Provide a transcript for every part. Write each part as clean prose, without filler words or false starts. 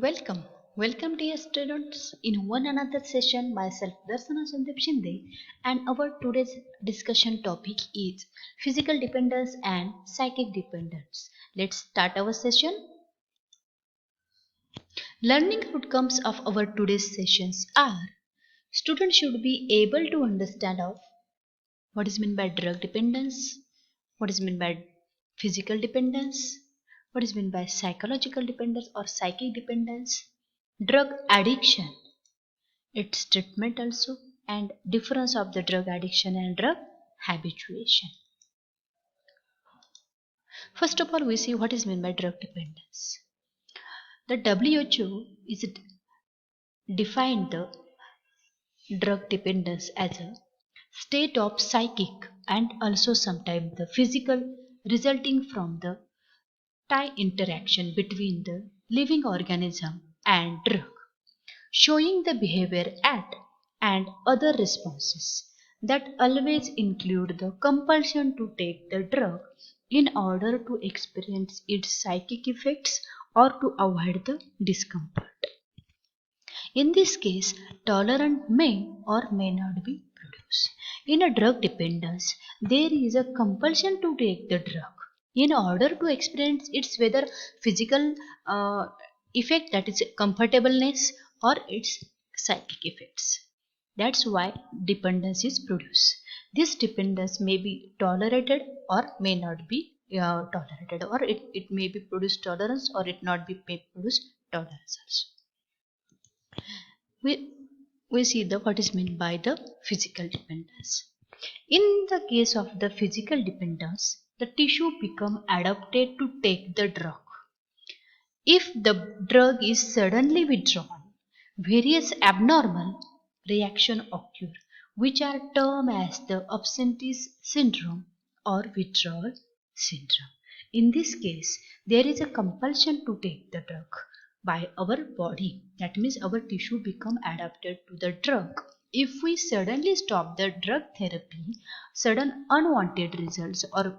Welcome, welcome dear students in one another session. Myself Darsana Sandeep Shinde and our today's discussion topic is physical dependence and psychic dependence. Let's start our session. Learning outcomes of our today's sessions are students should be able to understand of what is meant by drug dependence, what is meant by physical dependence, what is meant by psychological dependence or psychic dependence, drug addiction, its treatment also, and difference of the drug addiction and drug habituation. First of all, we see what is meant by drug dependence. The WHO is defined the drug dependence as a state of psychic and also sometimes the physical resulting from the tie interaction between the living organism and drug, showing the behavior at and other responses that always include the compulsion to take the drug in order to experience its psychic effects or to avoid the discomfort. In this case, tolerance may or may not be produced. In a drug dependence, there is a compulsion to take the drug in order to experience its whether physical uh, effect, that is comfortableness, or its psychic effects. That's why dependence is produced. This dependence may be tolerated or may not be tolerated, or it may be produced tolerance or it not be may produce tolerance also. We see the what is meant by the physical dependence. In the case of the physical dependence, the tissue become adapted to take the drug. If the drug is suddenly withdrawn, various abnormal reactions occur, which are termed as the absentee syndrome or withdrawal syndrome. In this case, there is a compulsion to take the drug by our body. That means our tissue become adapted to the drug. If we suddenly stop the drug therapy, sudden unwanted results or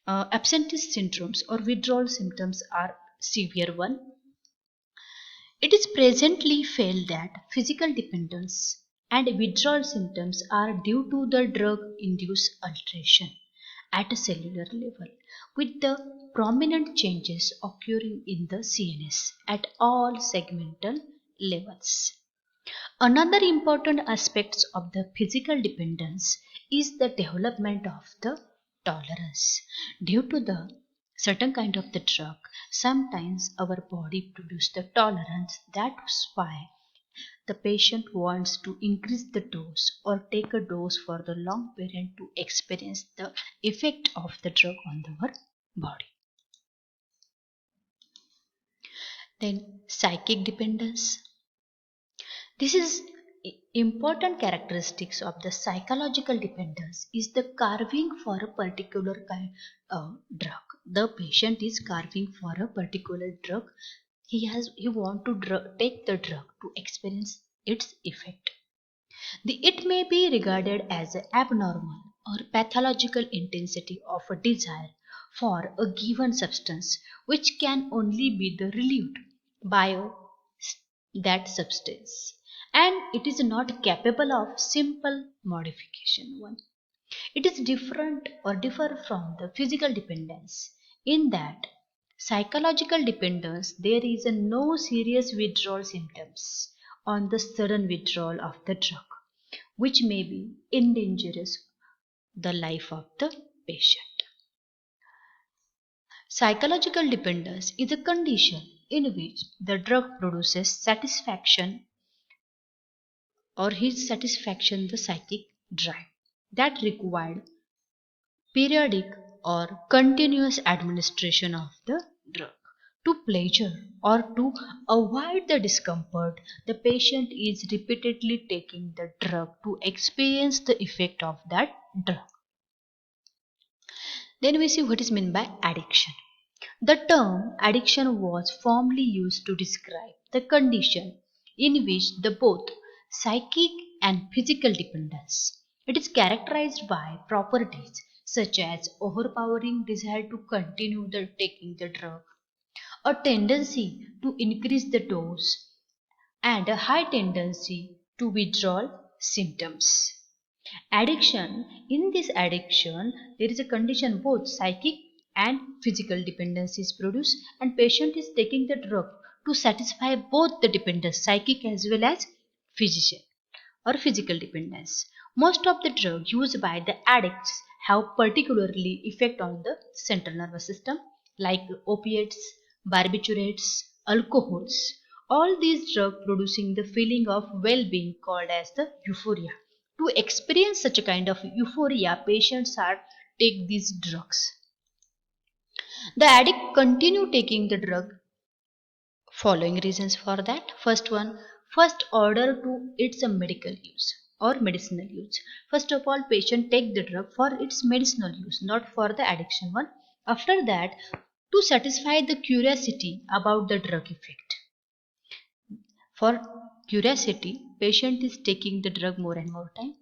absentee syndromes or withdrawal symptoms are severe one. It is presently felt that physical dependence and withdrawal symptoms are due to the drug induced alteration at a cellular level, with the prominent changes occurring in the CNS at all segmental levels. Another important aspect of the physical dependence is the development of the tolerance. Due to the certain kind of the drug, sometimes our body produces the tolerance. That's why the patient wants to increase the dose or take a dose for the long period to experience the effect of the drug on our body. Then psychic dependence. This is important characteristics of the psychological dependence is the carving for a particular kind of drug. The patient is carving for a particular drug. He want to take the drug to experience its effect. It may be regarded as an abnormal or pathological intensity of a desire for a given substance, which can only be relieved by that substance, and it is not capable of simple modification. One, it is different or differ from the physical dependence in that psychological dependence there is no serious withdrawal symptoms on the sudden withdrawal of the drug, which may be endangers the life of the patient. Psychological dependence is a condition in which the drug produces satisfaction or his satisfaction the psychic drive that required periodic or continuous administration of the drug. To pleasure or to avoid the discomfort, the patient is repeatedly taking the drug to experience the effect of that drug. Then we see what is meant by addiction. The term addiction was formerly used to describe the condition in which the both psychic and physical dependence. It is characterized by properties such as overpowering desire to continue taking the drug, a tendency to increase the dose, and a high tendency to withdrawal symptoms. Addiction. In this addiction, there is a condition both psychic and physical dependency is produced, and patient is taking the drug to satisfy both the dependence, psychic as well as physician or physical dependence. Most of the drugs used by the addicts have particularly effect on the central nervous system, like opiates, barbiturates, alcohols. All these drugs producing the feeling of well-being called as the euphoria. To experience such a kind of euphoria, patients are take these drugs. The addict continue taking the drug. Following reasons for that. First one, first order to its a medical use or medicinal use. First of all, patient take the drug for its medicinal use, not for the addiction one. After that, to satisfy the curiosity about the drug effect. For curiosity, patient is taking the drug more and more time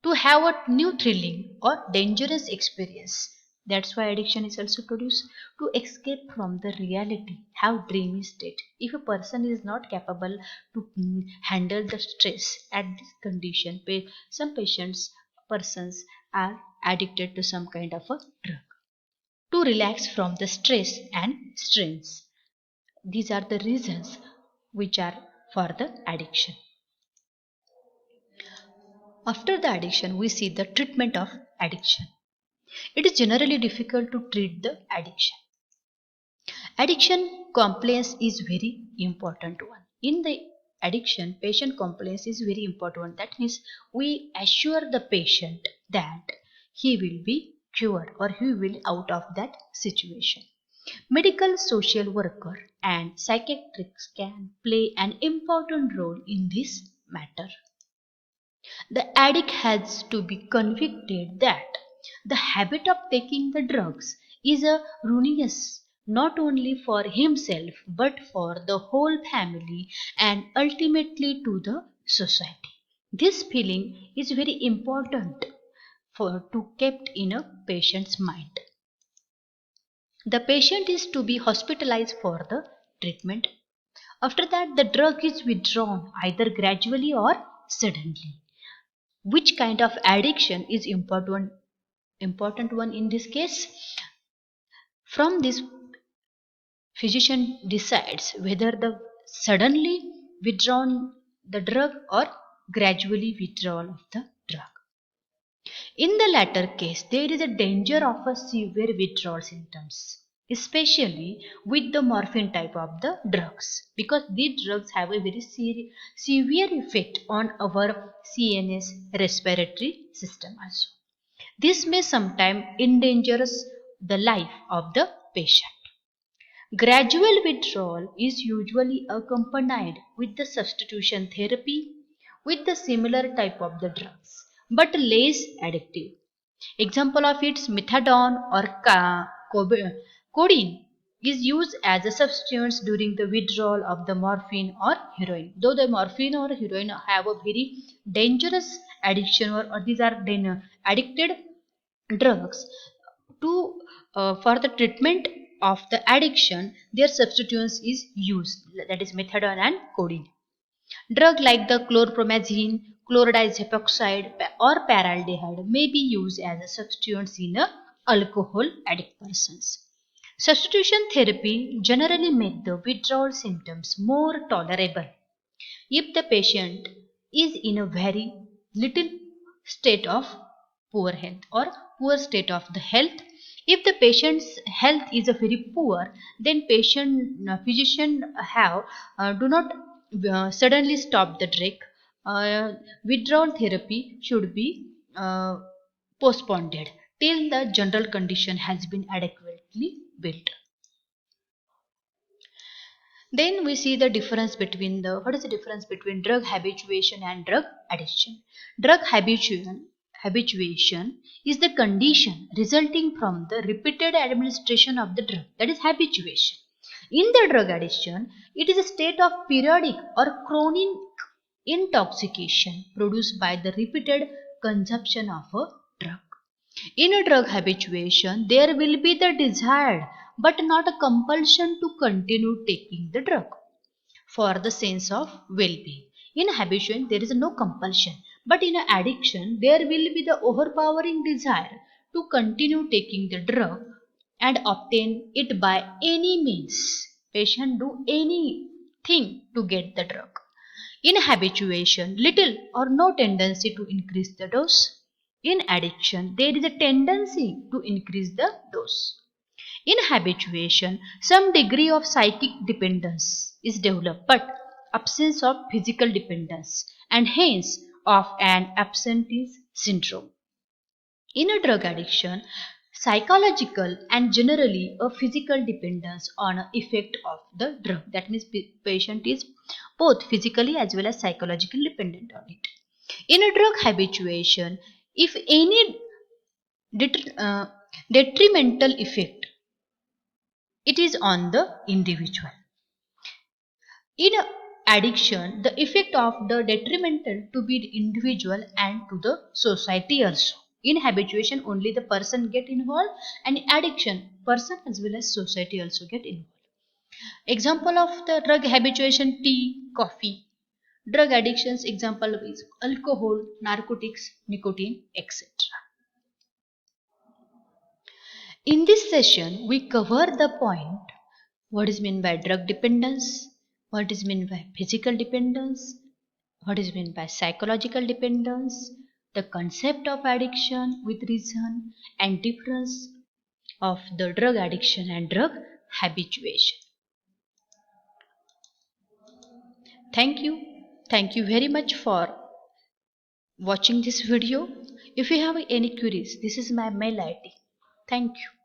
to have a new thrilling or dangerous experience. That's why addiction is also produced to escape from the reality, have dreamy state. If a person is not capable to handle the stress at this condition, some persons are addicted to some kind of a drug to relax from the stress and strains. These are the reasons which are for the addiction. After the addiction, we see the treatment of addiction. It is generally difficult to treat the addiction. Addiction compliance is very important one. In the addiction, patient compliance is very important one. That means we assure the patient that he will be cured or he will out of that situation. Medical social worker and psychiatrists can play an important role in this matter. The addict has to be convicted that the habit of taking the drugs is a ruinous not only for himself but for the whole family and ultimately to the society. This feeling is very important for to kept in a patient's mind. The patient is to be hospitalized for the treatment. After that, the drug is withdrawn either gradually or suddenly. Which kind of addiction is important one in this case? From this, physician decides whether the suddenly withdrawn the drug or gradually withdrawal of the drug. In the latter case, there is a danger of a severe withdrawal symptoms, especially with the morphine type of the drugs, because these drugs have a very severe effect on our CNS respiratory system also. This may sometimes endanger the life of the patient. Gradual withdrawal is usually accompanied with the substitution therapy with the similar type of the drugs but less addictive. Example of its methadone or codeine is used as a substance during the withdrawal of the morphine or heroin. Though the morphine or heroin have a very dangerous addiction or these are addicted drugs to for the treatment of the addiction, their substituents is used, that is methadone and codeine. Drug like the chlorpromazine, chlorodized epoxide or paraldehyde may be used as a substituents in a alcohol addict persons. Substitution therapy generally make the withdrawal symptoms more tolerable if the patient is in a very little state of poor health or poor state of the health. If the patient's health is a very poor, then patient physician have do not suddenly stop the drug. Withdrawal therapy should be postponed till the general condition has been adequately built. Then we see the difference between the what is the difference between drug habituation and drug addiction. Drug habituation is the condition resulting from the repeated administration of the drug, that is habituation. In the drug addiction, it is a state of periodic or chronic intoxication produced by the repeated consumption of a drug. In a drug habituation, there will be the desire but not a compulsion to continue taking the drug for the sense of well-being. In habituation, there is no compulsion, but in addiction, there will be the overpowering desire to continue taking the drug and obtain it by any means. Patient do anything to get the drug. In habituation, little or no tendency to increase the dose. In addiction, there is a tendency to increase the dose. In habituation, some degree of psychic dependence is developed, but absence of physical dependence, and hence of an absentee syndrome. In a drug addiction, psychological and generally a physical dependence on an effect of the drug. That means patient is both physically as well as psychologically dependent on it. In a drug habituation, if any detrimental effect, it is on the individual. In addiction, the effect of the detrimental to be the individual and to the society also. In habituation, only the person get involved, and in addiction, person as well as society also get involved. Example of the drug habituation: tea, coffee. Drug addictions example is alcohol, narcotics, nicotine, etc. In this session, we cover the point what is meant by drug dependence, what is meant by physical dependence, what is meant by psychological dependence, the concept of addiction with reason, and difference of the drug addiction and drug habituation. Thank you. Thank you very much for watching this video. If you have any queries, this is my mail ID. Thank you.